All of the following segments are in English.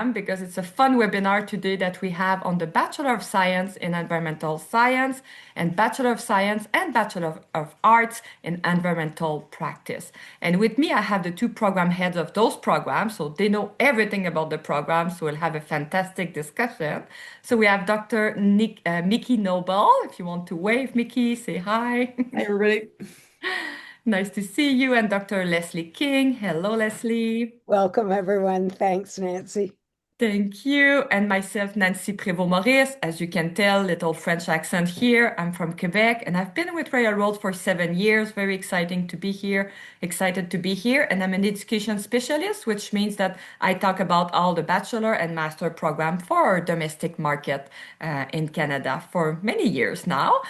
program because it's a fun webinar today that we have on the Bachelor of Science in Environmental Science and Bachelor of Science and Bachelor of Arts in Environmental Practice. And with me, I have the two program heads of those programs, so they know everything about the program, so we'll have a fantastic discussion. So we have Dr. Mickie Noble. If you want to wave, Mickie, say hi. Hi, everybody. Nice to see you. And Dr. Leslie King. Hello, Leslie. Welcome, everyone. Thanks, Nancy. Thank you. And myself, Nancy Prévost-Maurice. As you can tell, little French accent here. I'm from Quebec and I've been with Royal Road for 7 years. Very exciting to be here. Excited to be here. And I'm an education specialist, which means that I talk about all the bachelor and master program for our domestic market in Canada for many years now.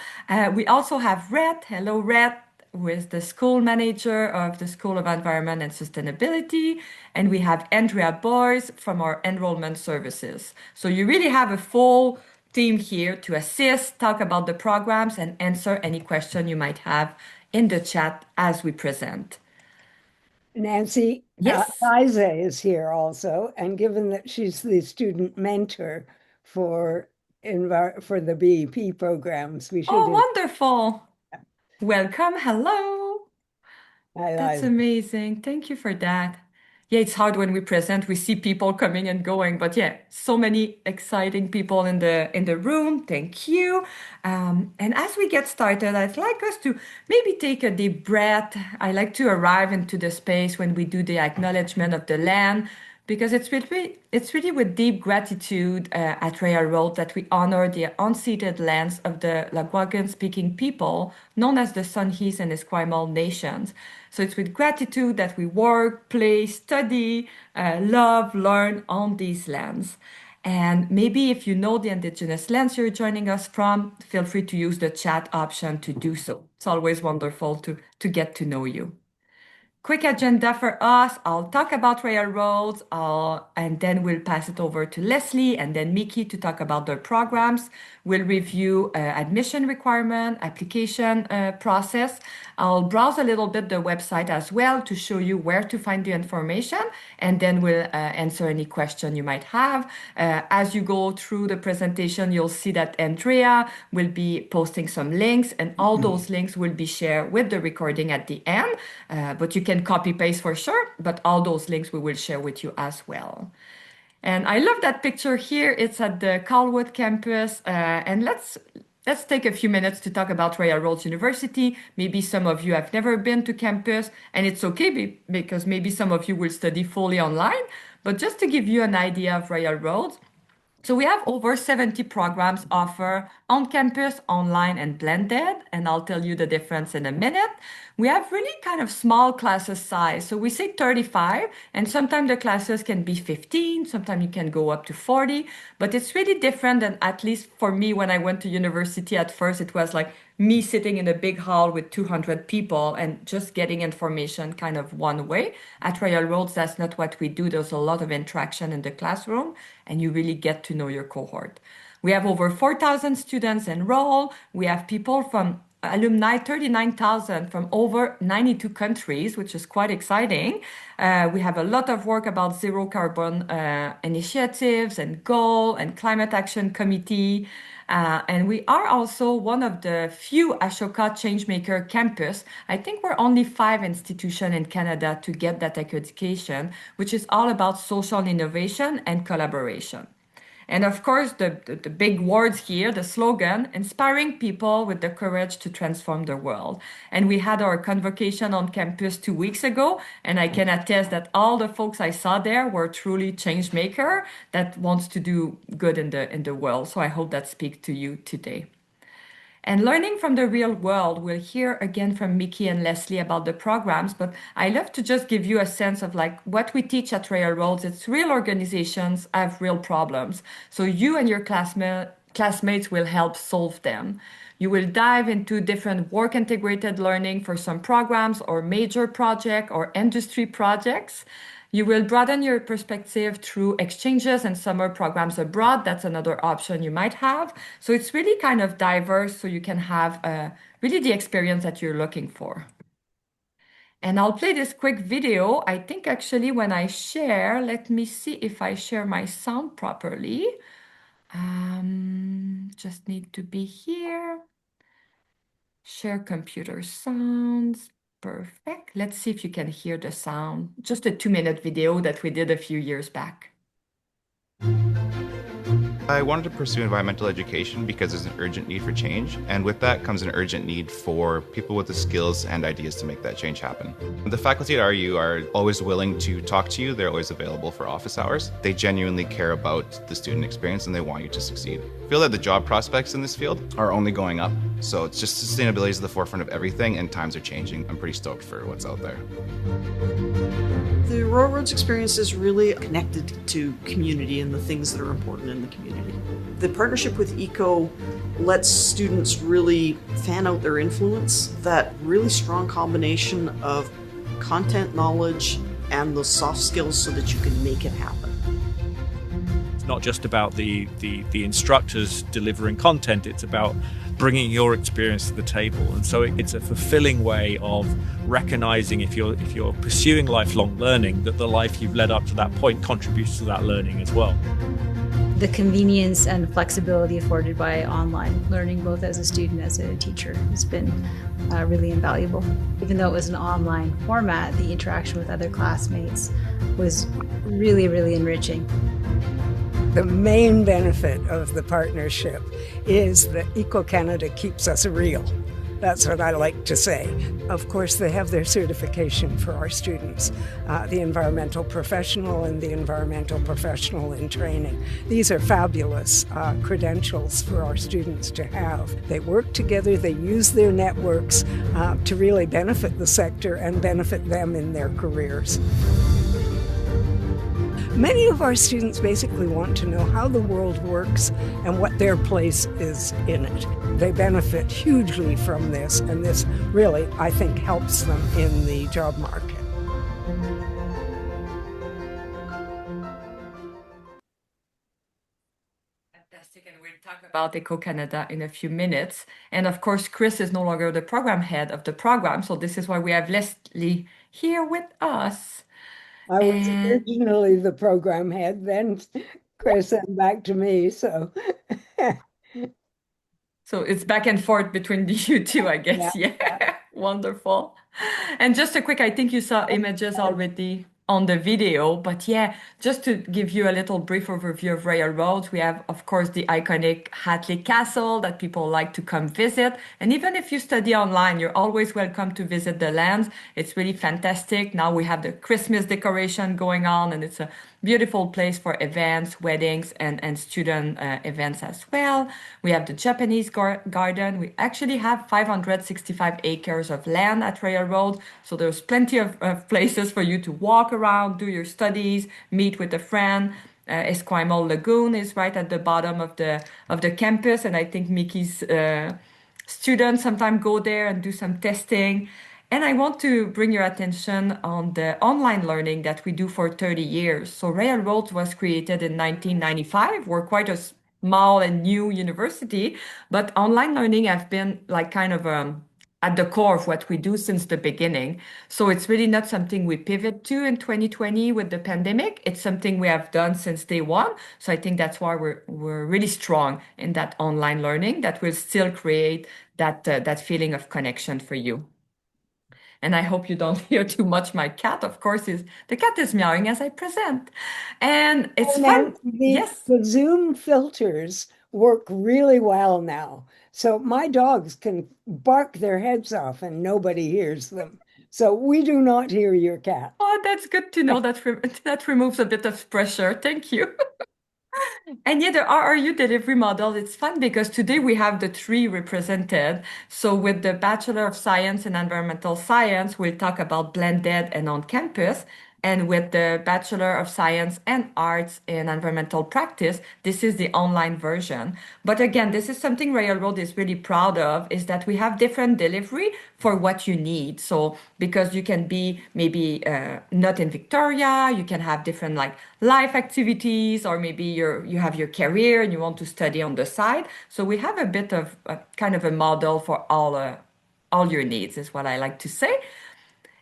We also have Rhett. Hello, Rhett, who is the school manager of the School of Environment and Sustainability. And we have Andrea Boyes from our enrollment services. So you really have a full team here to assist, talk about the programs, and answer any question you might have in the chat as we present. Nancy, Yes. Liza is here also, and given that she's the student mentor for for the BEP programs, we should. Oh, wonderful. Welcome. Hello. Hi, That's Liza. amazing. Thank you for that. Yeah, it's hard when we present, we see people coming and going, but yeah, so many exciting people in the room. Thank you. And as we get started, I'd like us to maybe take a deep breath. I like to arrive into the space when we do the acknowledgement of the land, because it's really with deep gratitude at Royal Road that we honor the unceded lands of the Algonquin-speaking people, known as the Songhees and Esquimalt nations. So it's with gratitude that we work, play, study, love, learn on these lands. And maybe if you know the Indigenous lands you're joining us from, feel free to use the chat option to do so. It's always wonderful to get to know you. Quick agenda for us. I'll talk about railroads, and then we'll pass it over to Leslie and then Mickie to talk about their programs. We'll review admission requirement, application process. I'll browse a little bit the website as well to show you where to find the information, and then we'll answer any question you might have. As you go through the presentation, you'll see that Andrea will be posting some links, and all those links will be shared with the recording at the end. But you can copy paste for sure, but all those links we will share with you as well. And I love that picture here. It's at the Colwood campus. And let's take a few minutes to talk about Royal Roads University. Maybe some of you have never been to campus, and it's okay because maybe some of you will study fully online. But just to give you an idea of Royal Roads, so we have over 70 programs offered on campus, online, and blended, and I'll tell you the difference in a minute. We have really kind of small classes size. So we say 35, and sometimes the classes can be 15, sometimes you can go up to 40, but it's really different than, at least for me, when I went to university at first, it was like me sitting in a big hall with 200 people and just getting information kind of one way. At Royal Roads, that's not what we do. There's a lot of interaction in the classroom, and you really get to know your cohort. We have over 4,000 students enrolled. We have people from alumni, 39,000 from over 92 countries, which is quite exciting. We have a lot of work about zero carbon initiatives and goal and climate action committee. And we are also one of the few Ashoka Changemaker campus. I think we're only 5 institutions in Canada to get that accreditation, which is all about social innovation and collaboration. And of course, the big words here, the slogan, inspiring people with the courage to transform the world. And we had our convocation on campus 2 weeks ago, and I can attest that all the folks I saw there were truly change maker that wants to do good in the world. So I hope that speaks to you today. And learning from the real world, we'll hear again from Mickie and Leslie about the programs, but I love to just give you a sense of like what we teach at Railroads. It's real organizations have real problems. So you and your classmates will help solve them. You will dive into different work integrated learning for some programs or major project or industry projects. You will broaden your perspective through exchanges and summer programs abroad. That's another option you might have. So it's really kind of diverse, so you can have really the experience that you're looking for. And I'll play this quick video. I think actually when I share, let me see if I share my sound properly. Just need to be here. Share computer sounds. Perfect. Let's see if you can hear the sound. Just a 2-minute video that we did a few years back. I wanted to pursue environmental education because there's an urgent need for change, and with that comes an urgent need for people with the skills and ideas to make that change happen. The faculty at RRU are always willing to talk to you. They're always available for office hours. They genuinely care about the student experience and they want you to succeed. I feel that the job prospects in this field are only going up, so it's just sustainability is at the forefront of everything and times are changing. I'm pretty stoked for what's out there. The Railroads experience is really connected to community and the things that are important in the community. The partnership with ECO lets students really fan out their influence, that really strong combination of content knowledge and the soft skills so that you can make it happen. It's not just about the instructors delivering content, it's about bringing your experience to the table. And so it's a fulfilling way of recognizing if you're pursuing lifelong learning, that the life you've led up to that point contributes to that learning as well. The convenience and flexibility afforded by online learning, both as a student and as a teacher, has been really invaluable. Even though it was an online format, the interaction with other classmates was really, really enriching. The main benefit of the partnership is that Eco-Canada keeps us real. That's what I like to say. Of course, they have their certification for our students, the environmental professional and the environmental professional in training. These are fabulous credentials for our students to have. They work together, they use their networks to really benefit the sector and benefit them in their careers. Many of our students basically want to know how the world works and what their place is in it. They benefit hugely from this, and this really, I think, helps them in the job market. Fantastic, and we'll talk about Eco-Canada in a few minutes. And of course, Chris is no longer the program head of the program, so this is why we have Leslie here with us. I was And originally the program head, then Chris sent back to me, so so it's back and forth between you two, I yeah. guess. Yeah, wonderful. And just a quick, I think you saw images already on the video, but yeah, just to give you a little brief overview of Railroads, we have, of course, the iconic Hatley Castle that people like to come visit. And even if you study online, you're always welcome to visit the lands. It's really fantastic. Now we have the Christmas decoration going on, and it's a beautiful place for events, weddings, and student events as well. We have the Japanese garden. We actually have 565 acres of land at Railroad, so there's plenty of places for you to walk around, do your studies, meet with a friend. Esquimalt Lagoon is right at the bottom of the campus, and I think Mickey's students sometimes go there and do some testing. And I want to bring your attention on the online learning that we do for 30 years. So Railroads was created in 1995. We're quite a small and new university, but online learning has been like kind of at the core of what we do since the beginning. So it's really not something we pivot to in 2020 with the pandemic. It's something we have done since day one. So I think that's why we're really strong in that online learning that will still create that feeling of connection for you. And I hope you don't hear too much. My cat, of course, is the cat is meowing as I present. And it's Oh, fun. Nancy, Yes. the Zoom filters work really well now. So my dogs can bark their heads off and nobody hears them. So we do not hear your cat. Oh, that's good to know. That removes a bit of pressure. Thank you. And yeah, the RRU delivery model, it's fun because today we have the three represented. So with the Bachelor of Science in Environmental Science, we'll talk about blended and on campus. And with the Bachelor of Science and Arts in Environmental Practice, this is the online version. But again, this is something Railroad is really proud of, is that we have different delivery for what you need. So because you can be maybe not in Victoria, you can have different like life activities, or maybe you have your career and you want to study on the side. So we have a bit of kind of a model for all your needs, is what I like to say.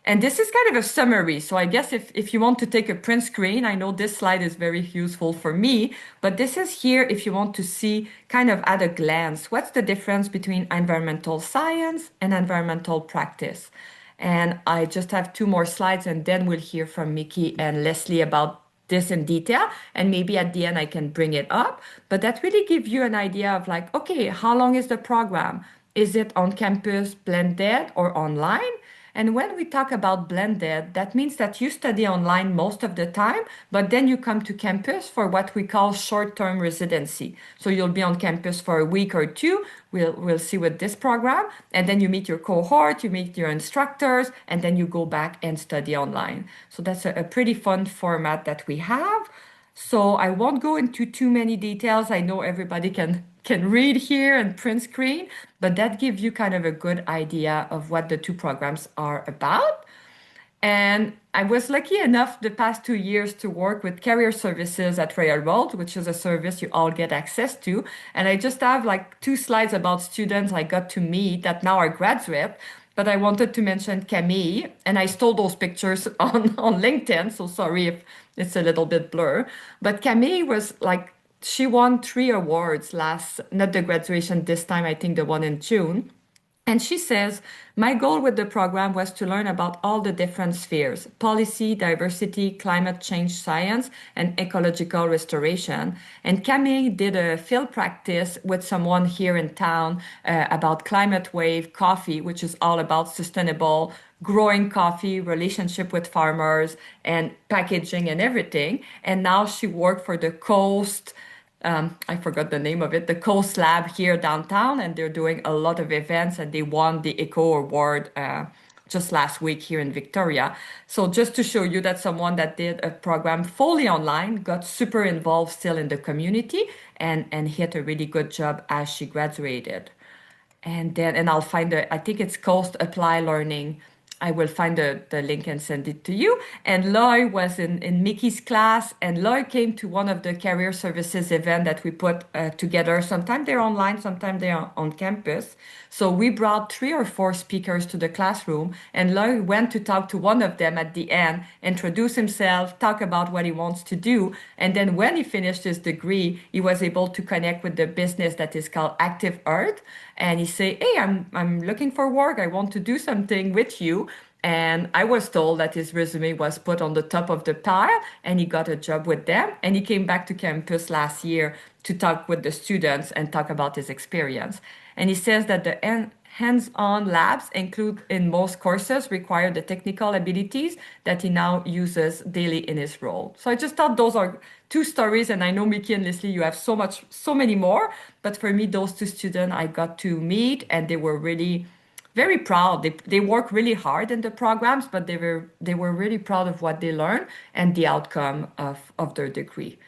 And this is kind of a summary. So I guess if you want to take a print screen, I know this slide is very useful for me, but this is here if you want to see kind of at a glance, what's the difference between environmental science and environmental practice? And I just have two more slides and then we'll hear from Mickie and Leslie about this in detail. And maybe at the end I can bring it up. But that really gives you an idea of like, okay, how long is the program? Is it on campus, blended, or online? And when we talk about blended, that means that you study online most of the time, but then you come to campus for what we call short-term residency. So you'll be on campus for a week or two. We'll see with this program, and then you meet your cohort, you meet your instructors, and then you go back and study online. So that's a pretty fun format that we have. So I won't go into too many details. I know everybody can read here and print screen, but that gives you kind of a good idea of what the two programs are about. And I was lucky enough the past 2 years to work with career services at Railroad, which is a service you all get access to. And I just have like two slides about students I got to meet that now are graduate. But I wanted to mention Camille, and I stole those pictures on LinkedIn, so sorry if it's a little bit blur. But Camille was like, she won 3 awards last, not the graduation this time, I think the one in June. And she says, my goal with the program was to learn about all the different spheres: policy, diversity, climate change science, and ecological restoration. And Camille did a field practice with someone here in town about climate wave coffee, which is all about sustainable growing coffee, relationship with farmers, and packaging and everything. And now she worked for the Coast. I forgot the name of it, the Coast Lab here downtown, and they're doing a lot of events, and they won the Eco Award just last week here in Victoria. So just to show you that someone that did a program fully online got super involved still in the community and hit a really good job as she graduated. And I'll find I think it's Coast Apply Learning. I will find the link and send it to you. And Loy was in Mickey's class, and Loy came to one of the career services event that we put together. Sometimes they're online, sometimes they're on campus. So we brought 3 or 4 speakers to the classroom, and Loy went to talk to one of them at the end, introduce himself, talk about what he wants to do. And then when he finished his degree, he was able to connect with the business that is called Active Earth. And he say, hey, I'm looking for work. I want to do something with you. And I was told that his resume was put on the top of the pile and he got a job with them. And he came back to campus last year to talk with the students and talk about his experience. And he says that the hands-on labs include in most courses require the technical abilities that he now uses daily in his role. So I just thought those are two stories, and I know Mickie and Leslie, you have so many more, but for me, those two students I got to meet, and they were really very proud. They work really hard in the programs, but they were really proud of what they learned and the outcome of their degree.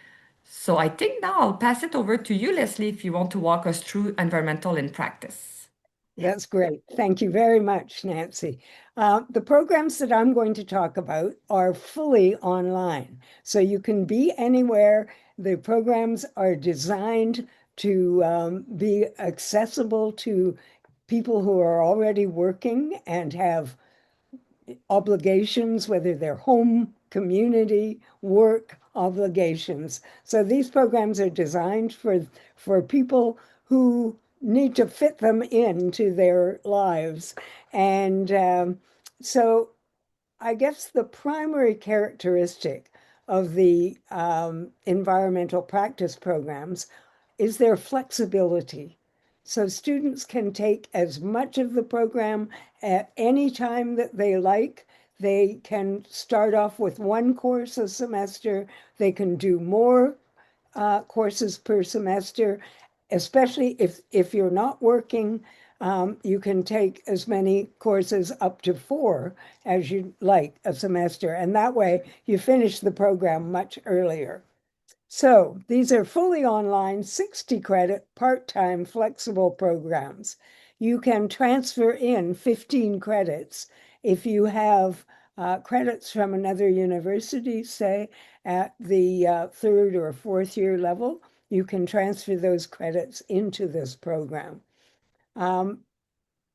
So I think now I'll pass it over to you, Leslie, if you want to walk us through environmental in practice. That's great. Thank you very much, Nancy. The programs that I'm going to talk about are fully online, so you can be anywhere. The programs are designed to be accessible to people who are already working and have obligations, whether they're home, community, work obligations. So these programs are designed for people who need to fit them into their lives. And so I guess the primary characteristic of the environmental practice programs is their flexibility. So students can take as much of the program at any time that they like. They can start off with one course a semester. They can do more courses per semester, especially if you're not working. You can take as many courses up to 4 as you like a semester, and that way you finish the program much earlier. So these are fully online, 60 credit, part-time flexible programs. You can transfer in 15 credits if you have credits from another university, say at the 3rd or 4th year level. You can transfer those credits into this program.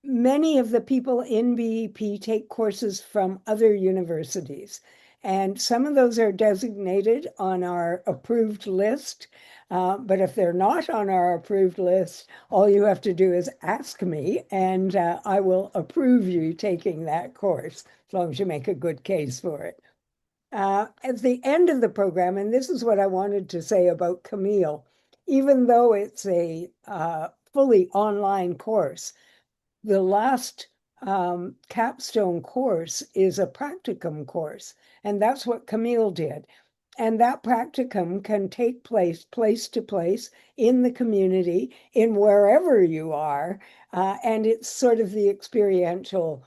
many of the people in BEP take courses from other universities, and some of those are designated on our approved list. But if they're not on our approved list, all you have to do is ask me, and I will approve you taking that course, as long as you make a good case for it. At the end of the program, and this is what I wanted to say about Camille, even though it's a fully online course, the last capstone course is a practicum course, and that's what Camille did. And that practicum can take place to place in the community, in wherever you are, and it's sort of the experiential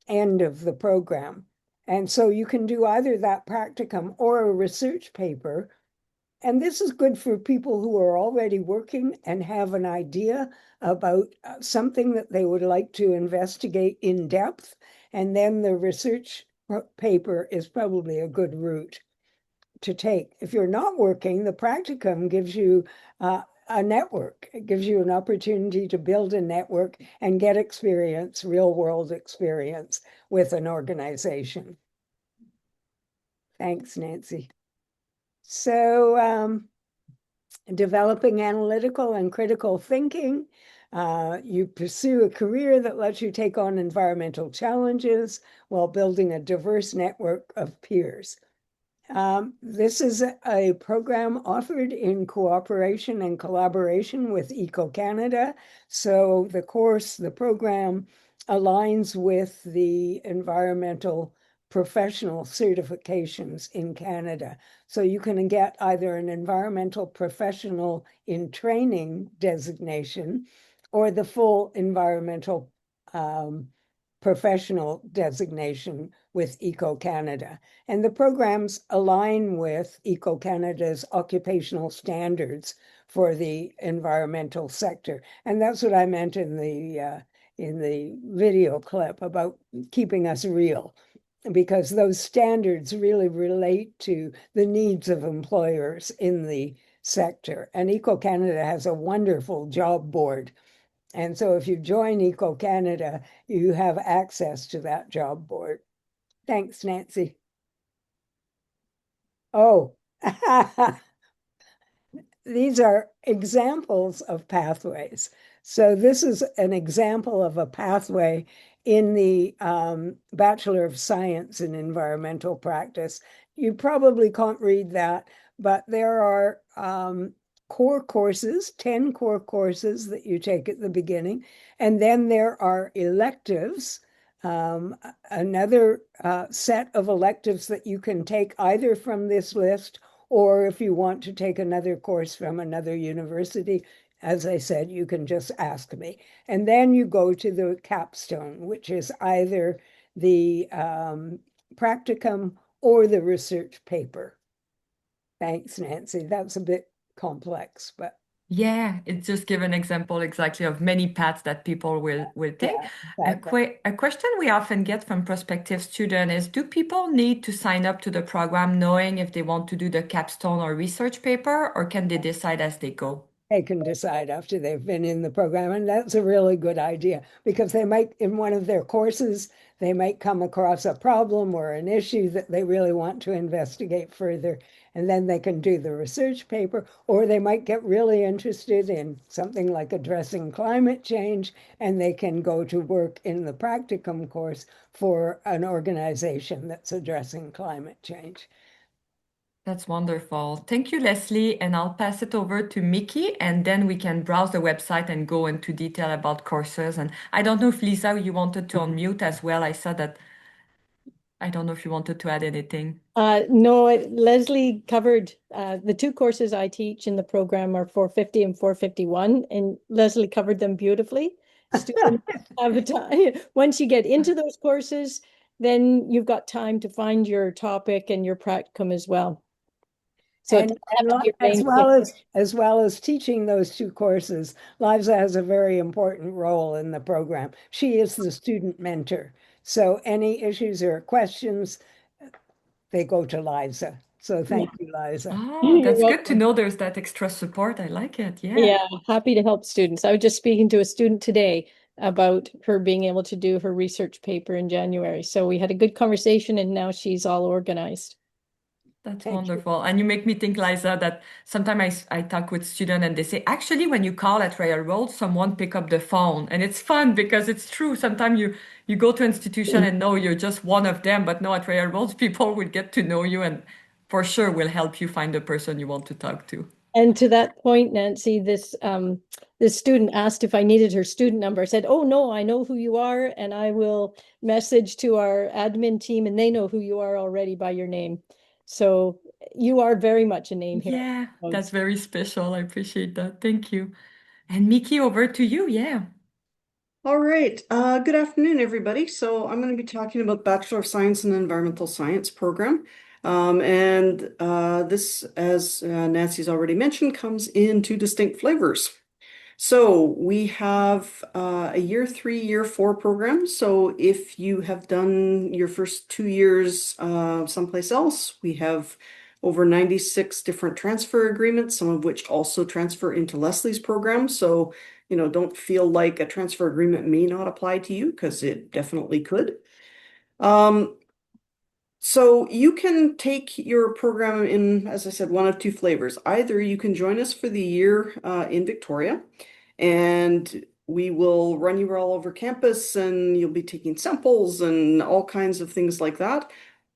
end of the program. And so you can do either that practicum or a research paper. And this is good for people who are already working and have an idea about something that they would like to investigate in depth. And then the research paper is probably a good route to take. If you're not working, the practicum gives you a network. It gives you an opportunity to build a network and get experience, real world experience with an organization. Thanks, Nancy. So, developing analytical and critical thinking. You pursue a career that lets you take on environmental challenges while building a diverse network of peers. This is a program offered in cooperation and collaboration with Eco Canada. So the program aligns with the environmental professional certifications in Canada. So you can get either an environmental professional in training designation or the full environmental professional designation with Eco Canada. And the programs align with Eco Canada's occupational standards for the environmental sector. And that's what I meant in the video clip about keeping us real, because those standards really relate to the needs of employers in the sector. And Eco Canada has a wonderful job board. And so if you join Eco Canada, you have access to that job board. Thanks, Nancy. Oh, these are examples of pathways. So this is an example of a pathway in the Bachelor of Science in Environmental Practice. You probably can't read that, but there are core courses, 10 core courses that you take at the beginning. And then there are electives, another set of electives that you can take either from this list, or if you want to take another course from another university, as I said, you can just ask me. And then you go to the capstone, which is either the practicum or the research paper. Thanks, Nancy. That's a bit complex, but Yeah, it just give an example exactly of many paths that people will take. yeah, exactly. A question we often get from prospective students is, do people need to sign up to the program knowing if they want to do the capstone or research paper, or can they decide as they go? They can decide after they've been in the program. And that's a really good idea, because they might, in one of their courses, they might come across a problem or an issue that they really want to investigate further. And then they can do the research paper, or they might get really interested in something like addressing climate change, and they can go to work in the practicum course for an organization that's addressing climate change. That's wonderful. Thank you, Leslie. And I'll pass it over to Mickey, and then we can browse the website and go into detail about courses. And I don't know if Lisa, you wanted to unmute as well. I saw that. I don't know if you wanted to add anything. No, Leslie covered the two courses I teach in the program are 450 and 451, and Leslie covered them beautifully. Students have a time. Once you get into those courses, then you've got time to find your topic and your practicum as well. So And as well as teaching those two courses, Liza has a very important role in the program. She is the student mentor. So any issues or questions, they go to Liza. So thank you, Liza. Oh, that's good to know there's that extra support. I like it. Yeah. Yeah, happy to help students. I was just speaking to a student today about her being able to do her research paper in January. So we had a good conversation, and now she's all organized. That's Thank you. wonderful. And you make me think, Liza, that sometimes I talk with students and they say, actually, when you call at Railroad, someone pick up the phone. And it's fun because it's true. Sometimes you go to institution and know you're just one of them, but no, at Railroads, people will get to know you and for sure will help you find the person you want to talk to. And to that point, Nancy, this student asked if I needed her student number. I said, "Oh no, I know who you are, and I will message to our admin team, and they know who you are already by your name." So you are very much a name here. Yeah, that's very special. I appreciate that. Thank you. And Mickie, over to you. Yeah. All right. Good afternoon, everybody. So I'm going to be talking about Bachelor of Science in Environmental Science program. This, as Nancy's already mentioned, comes in two distinct flavors. So we have a year three, year four program. So if you have done your first 2 years someplace else, we have over 96 different transfer agreements, some of which also transfer into Leslie's program. So, don't feel like a transfer agreement may not apply to you because it definitely could. So you can take your program in, as I said, one of two flavors. Either you can join us for the year in Victoria, and we will run you all over campus, and you'll be taking samples and all kinds of things like that.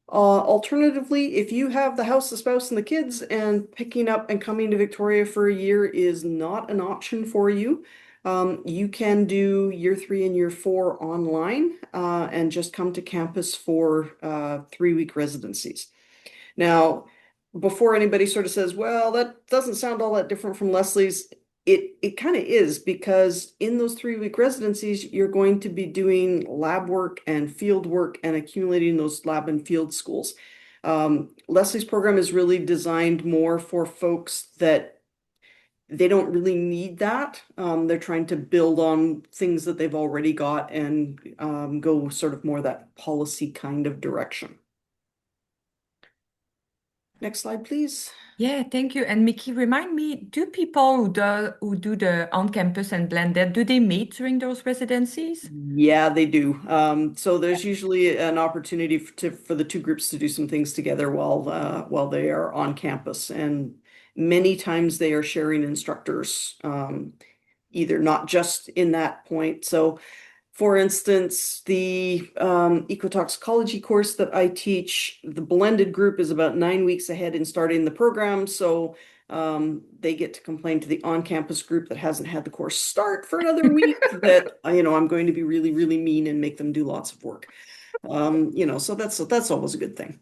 Alternatively, if you have the house, the spouse, and the kids, and picking up and coming to Victoria for a year is not an option for you, you can do year three and year four online and just come to campus for 3-week residencies. Now, before anybody sort of says, well, that doesn't sound all that different from Leslie's, it kind of is, because in those 3-week residencies, you're going to be doing lab work and field work and accumulating those lab and field schools. Leslie's program is really designed more for folks that they don't really need that. They're trying to build on things that they've already got and go sort of more that policy kind of direction. Next slide, please. Yeah, thank you. And Mickie, remind me, do people who do the on-campus and blended, do they meet during those residencies? Yeah, they do. So there's usually an opportunity for the two groups to do some things together while they are on campus, and many times they are sharing instructors, either not just in that point. So for instance, the ecotoxicology course that I teach, the blended group is about 9 weeks ahead in starting the program. So they get to complain to the on-campus group that hasn't had the course start for another week that, I'm going to be really, really mean and make them do lots of work. So that's always a good thing.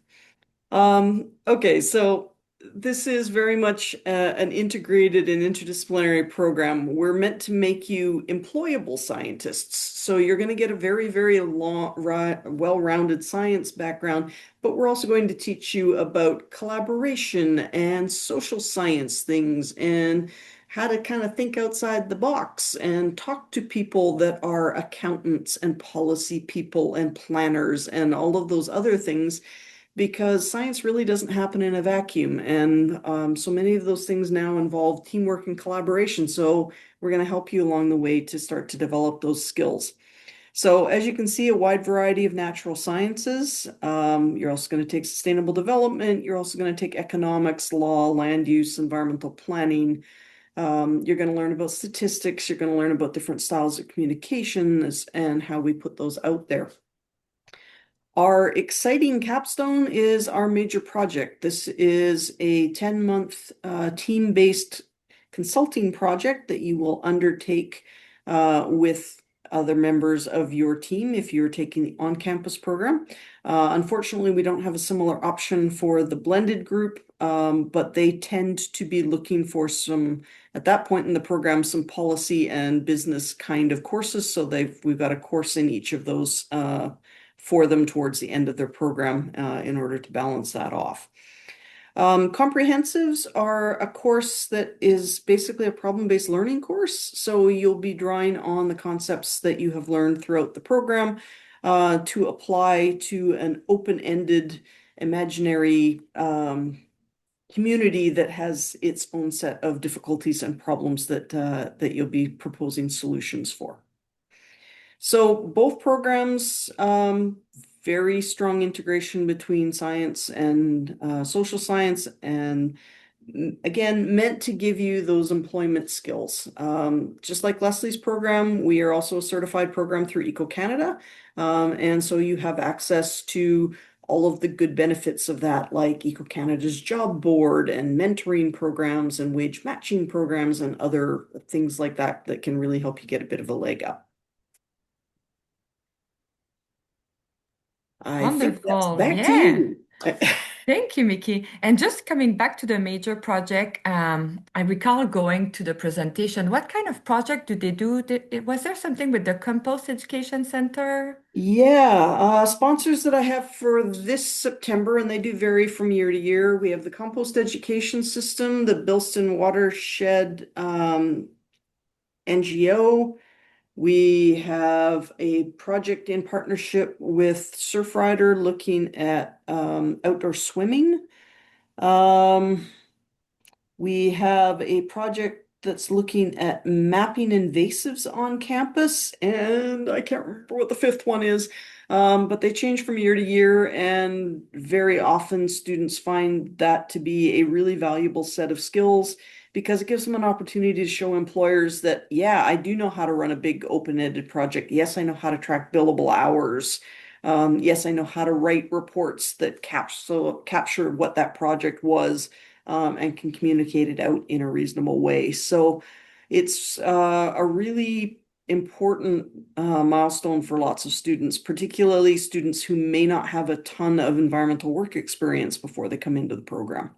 Okay, so this is very much an integrated and interdisciplinary program. We're meant to make you employable scientists. So you're going to get a very, very long, well-rounded science background, but we're also going to teach you about collaboration and social science things and how to kind of think outside the box and talk to people that are accountants and policy people and planners and all of those other things, because science really doesn't happen in a vacuum. And so many of those things now involve teamwork and collaboration. So we're going to help you along the way to start to develop those skills. So as you can see, a wide variety of natural sciences. You're also going to take sustainable development. You're also going to take economics, law, land use, environmental planning. You're going to learn about statistics. You're going to learn about different styles of communications and how we put those out there. Our exciting capstone is our major project. This is a 10-month team-based consulting project that you will undertake with other members of your team if you're taking the on-campus program. Unfortunately, we don't have a similar option for the blended group, but they tend to be looking for some, at that point in the program, some policy and business kind of courses. So we've got a course in each of those for them towards the end of their program in order to balance that off. Comprehensives are a course that is basically a problem-based learning course. So you'll be drawing on the concepts that you have learned throughout the program to apply to an open-ended imaginary community that has its own set of difficulties and problems that you'll be proposing solutions for. So both programs, very strong integration between science and social science, and again, meant to give you those employment skills. Just like Leslie's program, we are also a certified program through Eco Canada. And so you have access to all of the good benefits of that, like Eco Canada's job board and mentoring programs and wage matching programs and other things like that that can really help you get a bit of a leg up. I think that's Wonderful. back to Yeah. you. Thank you, Mickey. And just coming back to the major project, I recall going to the presentation. What kind of project did they do? Was there something with the Compost Education Center? Yeah, sponsors that I have for this September, and they do vary from year to year. We have the Compost Education System, the Bilston Watershed NGO. We have a project in partnership with Surfrider looking at outdoor swimming. Um, we have a project that's looking at mapping invasives on campus, and I can't remember what the fifth one is, but they change from year to year, and very often students find that to be a really valuable set of skills because it gives them an opportunity to show employers that, yeah, I do know how to run a big open-ended project. Yes, I know how to track billable hours. Yes, I know how to write reports that capture what that project was and can communicate it out in a reasonable way. So it's a really important milestone for lots of students, particularly students who may not have a ton of environmental work experience before they come into the program.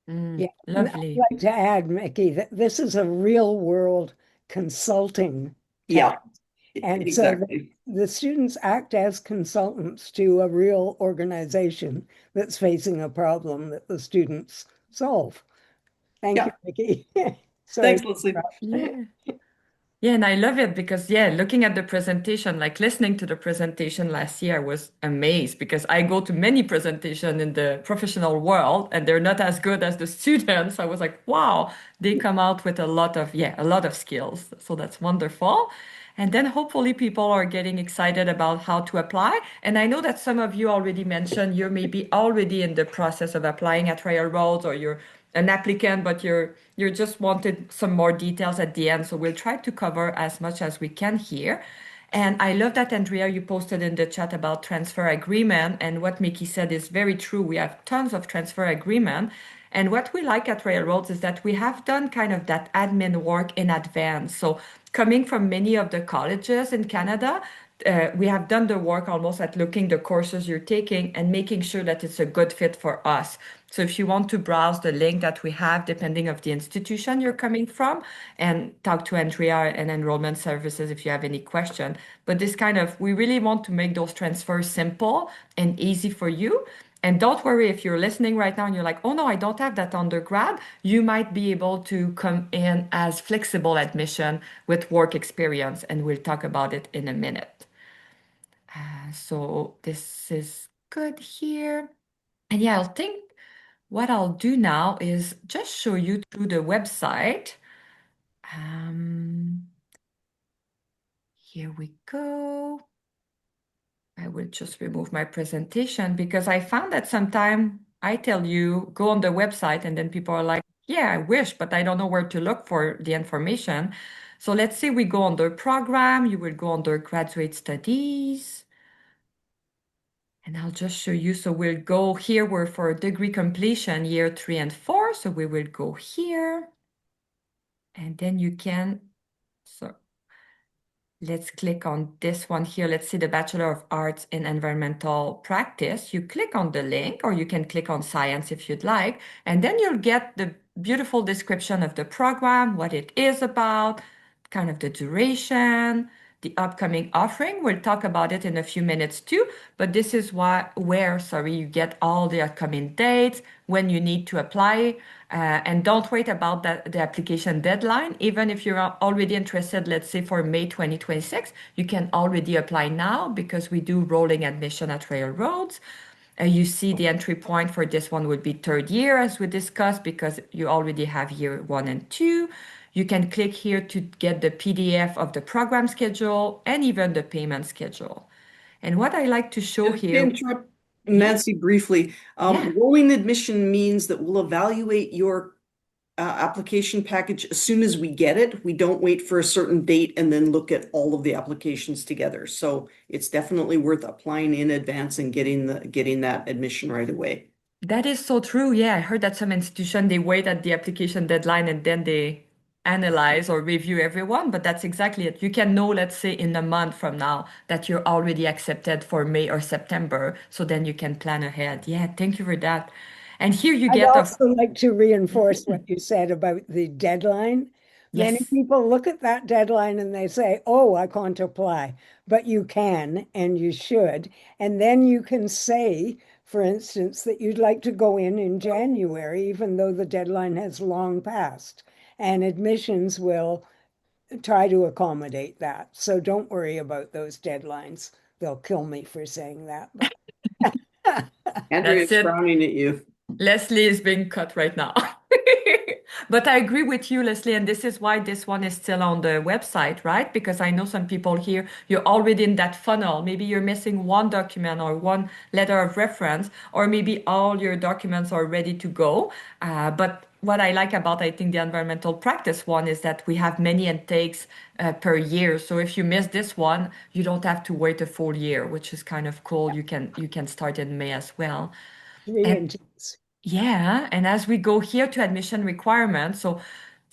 Yeah, and I'd Lovely. like to add, Mickey, that this is a real world consulting task. Yeah, And so exactly. the students act as consultants to a real organization that's facing a problem that the students solve. Thank you, Yeah. Mickey. Sorry Thanks, to Leslie. interrupt. Yeah. Yeah, and I love it because, yeah, looking at the presentation, like listening to the presentation last year, I was amazed because I go to many presentations in the professional world and they're not as good as the students. I was like, wow, they come out with a lot of, yeah, a lot of skills. So that's wonderful. And then hopefully people are getting excited about how to apply. And I know that some of you already mentioned you're maybe already in the process of applying at Railroads or you're an applicant, but you're just wanted some more details at the end. So we'll try to cover as much as we can here. And I love that, Andrea, you posted in the chat about transfer agreement. And what Mickey said is very true. We have tons of transfer agreement. And what we like at Railroads is that we have done kind of that admin work in advance. So coming from many of the colleges in Canada, we have done the work almost at looking the courses you're taking and making sure that it's a good fit for us. So if you want to browse the link that we have, depending of the institution you're coming from, and talk to Andrea and Enrollment Services if you have any question. But this kind of, we really want to make those transfers simple and easy for you. And don't worry if you're listening right now and you're like, oh no, I don't have that undergrad. You might be able to come in as flexible admission with work experience, and we'll talk about it in a minute. So this is good here. And yeah, I think what I'll do now is just show you through the website. Um, Here we go. I will just remove my presentation because I found that sometimes I tell you go on the website and then people are like, yeah, I wish, but I don't know where to look for the information. So let's say we go under program, you will go under graduate studies. And I'll just show you. So we'll go here. We're for degree completion, year 3 and 4. So we will go here. And then you can, so let's click on this one here. Let's see the Bachelor of Arts in Environmental Practice. You click on the link, or you can click on Science if you'd like. And then you'll get the beautiful description of the program, what it is about, kind of the duration, the upcoming offering. We'll talk about it in a few minutes too, but this is where, sorry, you get all the upcoming dates, when you need to apply, and don't wait about the application deadline. Even if you're already interested, let's say for May 2026, you can already apply now because we do rolling admission at Railroads. You see the entry point for this one would be third year, as we discussed, because you already have year one and two. You can click here to get the PDF of the program schedule and even the payment schedule. And what I like to show To here, interrupt yeah, Nancy briefly, yeah. rolling admission means that we'll evaluate your application package as soon as we get it. We don't wait for a certain date and then look at all of the applications together. So it's definitely worth applying in advance and getting that admission right away. That is so true. Yeah, I heard that some institution they wait at the application deadline and then they analyze or review everyone, but that's exactly it. You can know, let's say in a month from now that you're already accepted for May or September, so then you can plan ahead. Yeah, thank you for that. And here you I'd get of also like to reinforce what you said about the deadline. Many yes. people look at that deadline and they say, oh, I can't apply. But you can and you should. And then you can say, for instance, that you'd like to go in January, even though the deadline has long passed. And admissions will try to accommodate that. So don't worry about those deadlines. They'll kill me for saying that, but Andrea That's is it. frowning at you. Leslie is being cut right now. But I agree with you, Leslie, and this is why this one is still on the website, right? Because I know some people here, you're already in that funnel. Maybe you're missing one document or one letter of reference, or maybe all your documents are ready to go. But what I like about, I think, the environmental practice one is that we have many intakes per year. So if you miss this one, you don't have to wait a full year, which is kind of cool. You can start in May as well. three And inches. yeah, and as we go here to admission requirements, so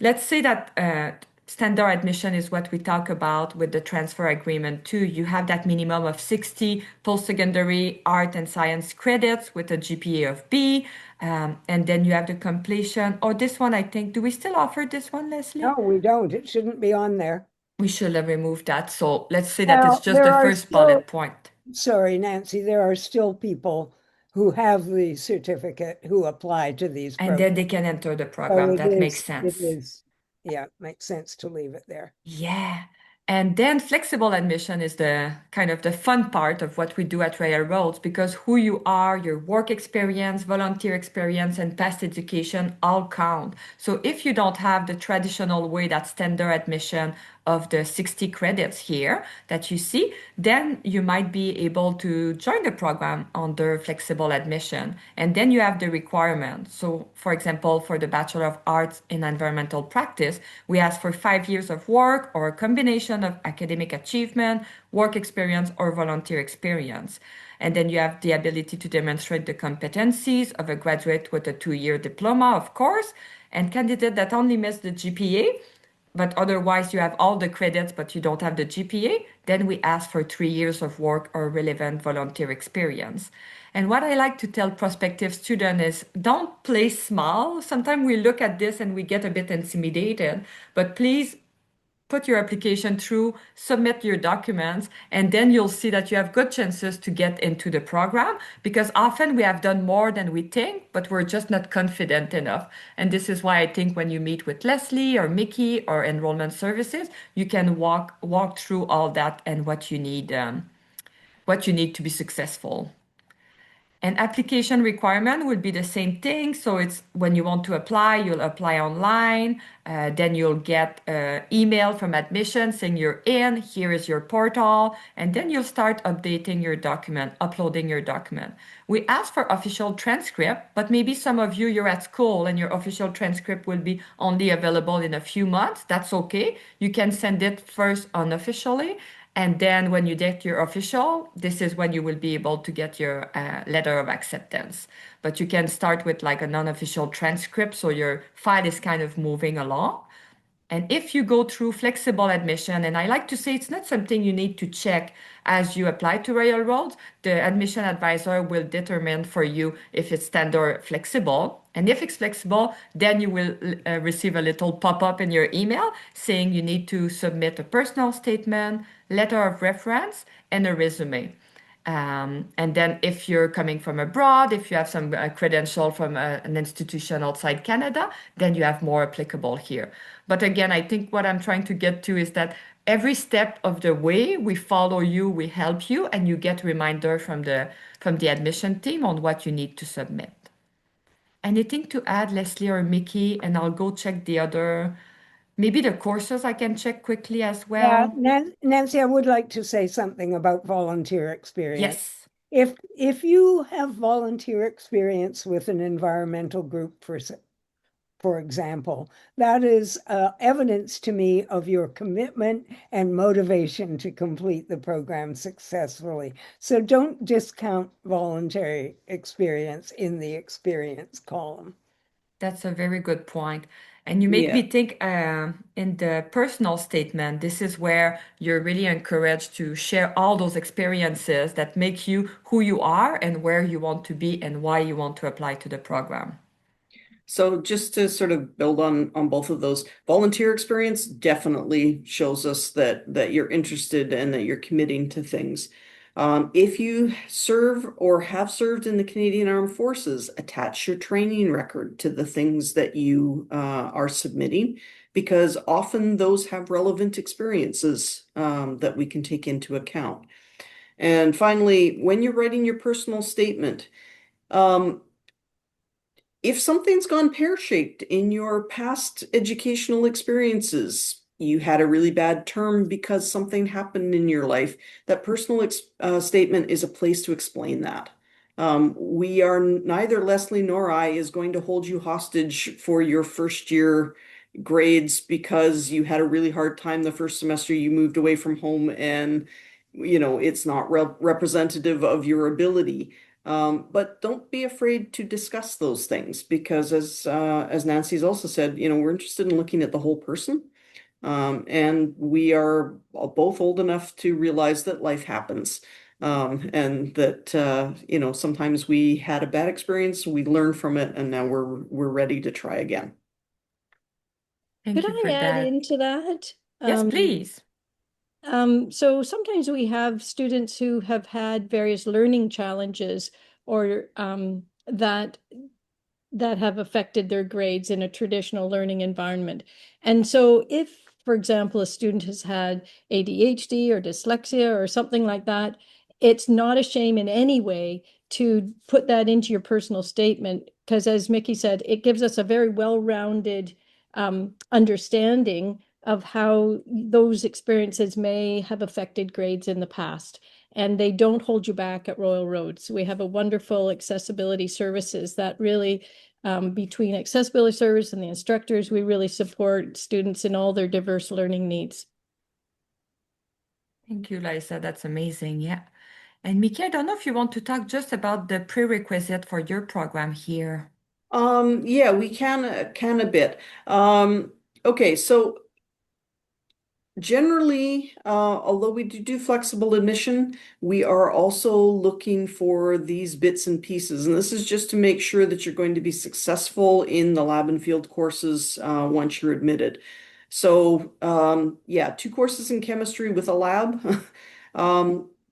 let's say that standard admission is what we talk about with the transfer agreement too. You have that minimum of 60 post-secondary art and science credits with a GPA of B, and then you have the completion. Or this one, I think, do we still offer this one, No, Leslie? we don't. It shouldn't be on there. We should have removed that. So let's say that it's Well, just there the are first bullet still, point. sorry, Nancy, there are still people who have the certificate who apply to these And then programs. they can enter the So program. That makes sense. yeah, it makes sense to leave it there. Yeah. And then flexible admission is the kind of the fun part of what we do at Railroads because who you are, your work experience, volunteer experience, and past education all count. So if you don't have the traditional way that standard admission of the 60 credits here that you see, then you might be able to join the program under flexible admission. And then you have the requirement. So, for example, for the Bachelor of Arts in Environmental Practice, we ask for 5 years of work or a combination of academic achievement, work experience, or volunteer experience. And then you have the ability to demonstrate the competencies of a graduate with a 2-year diploma, of course, and candidate that only miss the GPA but otherwise you have all the credits but you don't have the GPA, then we ask for 3 years of work or relevant volunteer experience. And what I like to tell prospective students is don't play small. Sometimes we look at this and we get a bit intimidated, but please put your application through, submit your documents, and then you'll see that you have good chances to get into the program because often we have done more than we think, but we're just not confident enough. And this is why I think when you meet with Leslie or Mickey or enrollment services, you can walk through all that and what you need to be successful. An application requirement will be the same thing. So it's when you want to apply, you'll apply online. Then you'll get an email from admission saying you're in, here is your portal. And then you'll start updating your document, uploading your document. We ask for official transcript, but maybe some of you, you're at school and your official transcript will be only available in a few months. That's okay. You can send it first unofficially. And then when you get your official, this is when you will be able to get your letter of acceptance. But you can start with like a non-official transcript, so your file is kind of moving along. And if you go through flexible admission, and I like to say it's not something you need to check as you apply to railroads, the admission advisor will determine for you if it's standard or flexible. And if it's flexible, then you will receive a little pop-up in your email saying you need to submit a personal statement, letter of reference, and a resume. And then if you're coming from abroad, if you have some credential from an institution outside Canada, then you have more applicable here. But again, I think what I'm trying to get to is that every step of the way, we follow you, we help you, and you get reminder from the admission team on what you need to submit. Anything to add, Leslie or Mickey? And I'll go check the other, maybe the courses I can check quickly as Yeah, well. Nancy, I would like to say something about volunteer experience. Yes. If you have volunteer experience with an environmental group, for example, that is evidence to me of your commitment and motivation to complete the program successfully. So don't discount voluntary experience in the experience column. That's a very good point. And you make Yeah. me think in the personal statement, this is where you're really encouraged to share all those experiences that make you who you are and where you want to be and why you want to apply to the program. So just to sort of build on both of those, volunteer experience definitely shows us that you're interested and that you're committing to things. If you serve or have served in the Canadian Armed Forces, attach your training record to the things that you are submitting, because often those have relevant experiences that we can take into account. And finally, when you're writing your personal statement, um, if something's gone pear-shaped in your past educational experiences, you had a really bad term because something happened in your life, that personal statement is a place to explain that. We are neither Leslie nor I is going to hold you hostage for your first year grades because you had a really hard time the first semester you moved away from home and it's not representative of your ability. But don't be afraid to discuss those things because as Nancy's also said, we're interested in looking at the whole person. And we are both old enough to realize that life happens. And that sometimes we had a bad experience, we learn from it, and now we're ready to try again. Could Thank you I for add that. into that? Yes, please. So sometimes we have students who have had various learning challenges or that have affected their grades in a traditional learning environment. And so if, for example, a student has had ADHD or dyslexia or something like that, it's not a shame in any way to put that into your personal statement, because as Mickey said, it gives us a very well-rounded understanding of how those experiences may have affected grades in the past. And they don't hold you back at Royal Roads. We have a wonderful accessibility services that really, between accessibility service and the instructors, we really support students in all their diverse learning needs. Thank you, Lisa. That's amazing. Yeah. And Mickey, I don't know if you want to talk just about the prerequisite for your program here. Yeah, we can a bit. Okay, so generally, although we do flexible admission, we are also looking for these bits and pieces. And this is just to make sure that you're going to be successful in the lab and field courses once you're admitted. So, yeah, 2 courses in chemistry with a lab.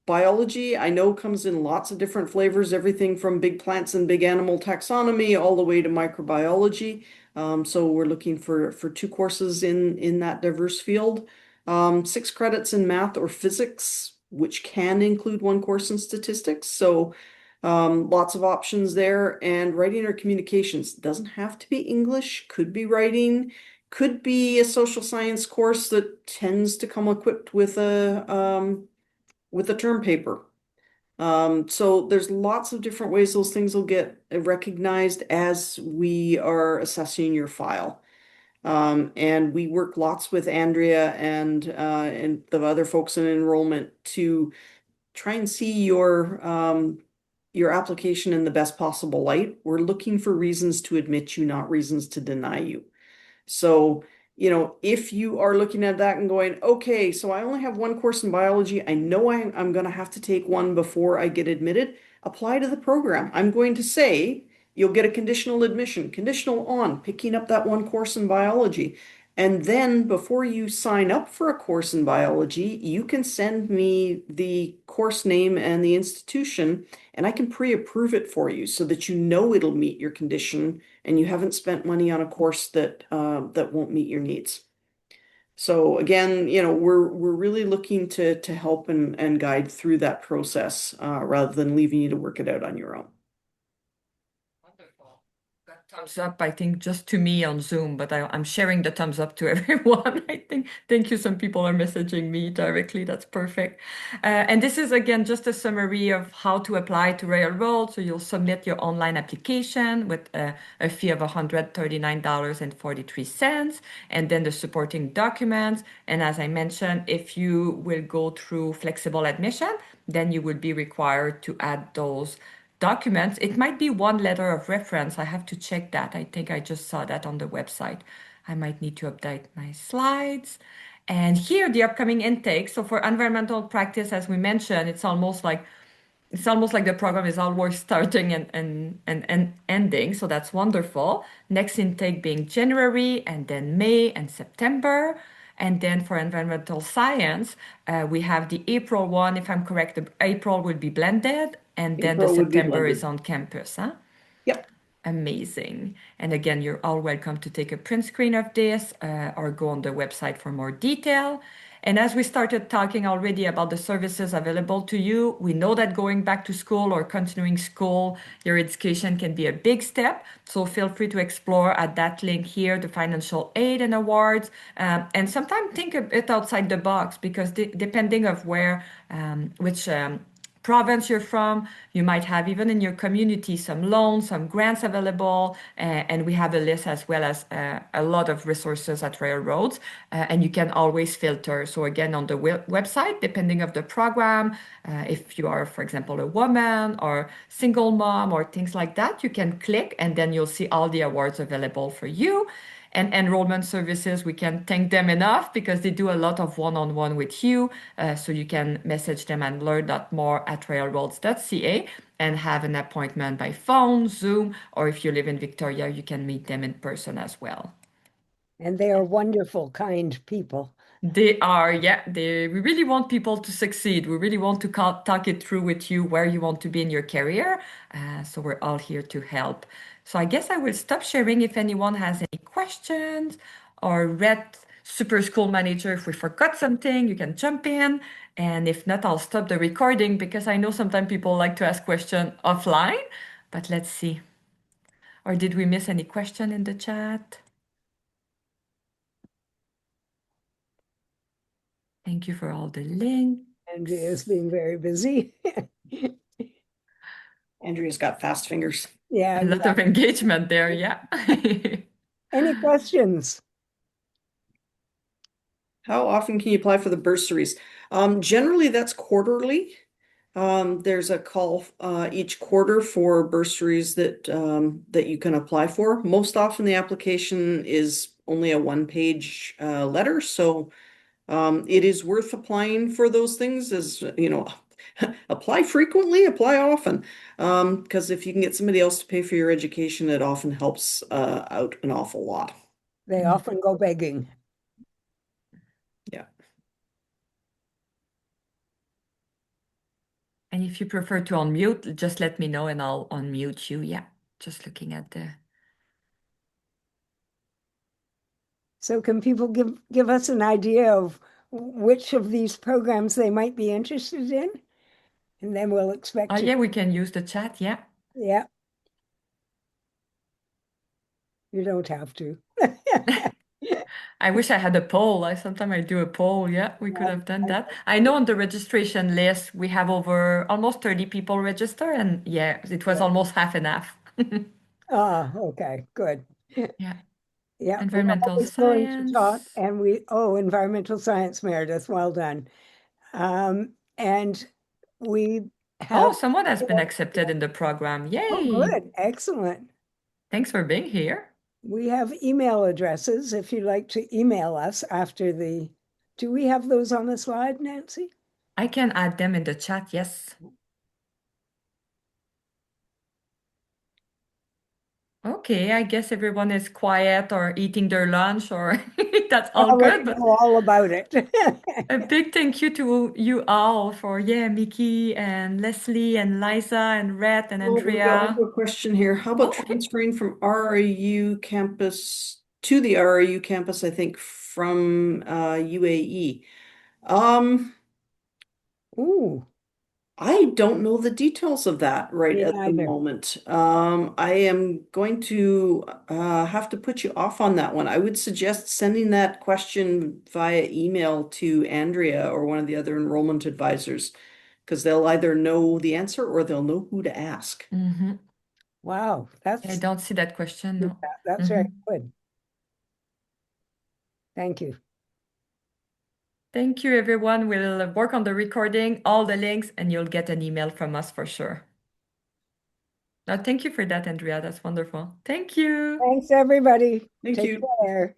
Biology, I know, comes in lots of different flavors, everything from big plants and big animal taxonomy all the way to microbiology. So we're looking for 2 courses in that diverse field. 6 credits in math or physics, which can include 1 course in statistics. So lots of options there. And writing or communications doesn't have to be English, could be writing, could be a social science course that tends to come equipped with a term paper. So there's lots of different ways those things will get recognized as we are assessing your file. And we work lots with Andrea and the other folks in enrollment to try and see your application in the best possible light. We're looking for reasons to admit you, not reasons to deny you. So, if you are looking at that and going, okay, so I only have 1 course in biology, I know I'm going to have to take one before I get admitted, apply to the program. I'm going to say you'll get a conditional admission, conditional on picking up that 1 course in biology. And then before you sign up for a course in biology, you can send me the course name and the institution, and I can pre-approve it for you so that you know it'll meet your condition and you haven't spent money on a course that won't meet your needs. So again, we're really looking to help and guide through that process rather than leaving you to work it out on your own. Wonderful. That thumbs up, I think, just to me on Zoom, but I'm sharing the thumbs up to everyone. I think, thank you. Some people are messaging me directly. That's perfect. And this is, again, just a summary of how to apply to Railroad. So you'll submit your online application with a fee of $139.43, and then the supporting documents. And as I mentioned, if you will go through flexible admission, then you would be required to add those documents. It might be one letter of reference. I have to check that. I think I just saw that on the website. I might need to update my slides. And here, the upcoming intake. So for environmental practice, as we mentioned, it's almost like the program is always starting and ending. So that's wonderful. Next intake being January, and then May and September. And then for environmental science, we have the April one. If I'm correct, the April will be blended, and then the April would be September is blended. on campus, huh? Yep. Amazing. And again, you're all welcome to take a print screen of this or go on the website for more detail. And as we started talking already about the services available to you, we know that going back to school or continuing school, your education can be a big step. So feel free to explore at that link here, the financial aid and awards. And sometimes think a bit outside the box because depending of which province you're from, you might have even in your community some loans, some grants available, and we have a list as well as a lot of resources at Railroads, and you can always filter. So again, on the website, depending of the program, if you are, for example, a woman or single mom or things like that, you can click and then you'll see all the awards available for you. And enrollment services, we can thank them enough because they do a lot of one-on-one with you. So you can message them and learn that more at railroads.ca and have an appointment by phone, Zoom, or if you live in Victoria, you can meet them in person as well. And they are wonderful, kind people. They are, yeah, we really want people to succeed. We really want to talk it through with you where you want to be in your career. So we're all here to help. So I guess I will stop sharing if anyone has any questions or read Super School Manager. If we forgot something, you can jump in. And if not, I'll stop the recording because I know sometimes people like to ask questions offline. But let's see. Or did we miss any question in the chat? Thank you for all the links. Andrea's being very busy. Andrea's got fast fingers. Yeah, A lot of exactly. engagement there, yeah. Any questions? How often can you apply for the bursaries? Generally, that's quarterly. There's a call each quarter for bursaries that you can apply for. Most often, the application is only a one-page letter, so it is worth applying for those things. As you know, apply frequently, apply often, because if you can get somebody else to pay for your education, it often helps out an awful lot. They often go begging. Yeah. And if you prefer to unmute, just let me know and I'll unmute you. Yeah, just looking at the. So can people give us an idea of which of these programs they might be interested in? And then we'll expect Oh, to, yeah, we can use the chat. Yeah. yeah, you don't have to. I wish I had a poll. Sometimes I do a poll. Yeah, we could have done that. I know on the registration list, we have over almost 30 people register. And yeah, it was almost half and half. Ah, okay, good. Yeah. Yeah, we're Environmental always going to talk, science. and environmental science, Meredith, well done. And we Oh, have, someone has been accepted in the program. oh, Yay. good, excellent. Thanks for being here. We have email addresses if you'd like to email us after do we have those on the slide, Nancy? I can add them in the chat. Yes. Okay, I guess everyone is quiet or eating their lunch or that's all Already good. But know all about it. a big thank you to you all for, yeah, Mickey and Leslie and Liza and Rhett and Well, we've got one Andrea. more question here. How about Oh, okay. transferring from RRU campus to the RRU campus, I think, from UAE. Um, ooh, I don't know the details of that right Me at the neither. moment. I am going to have to put you off on that one. I would suggest sending that question via email to Andrea or one of the other enrollment advisors, because they'll either know the answer or they'll know who to ask. Mm-hmm. Wow, I don't see that question, no. that's very Mm-hmm. good. Thank you. Thank you, everyone. We'll work on the recording, all the links, and you'll get an email from us for sure. Thank you for that, Andrea. That's wonderful. Thank you. Thanks, everybody. Thank Take you. care.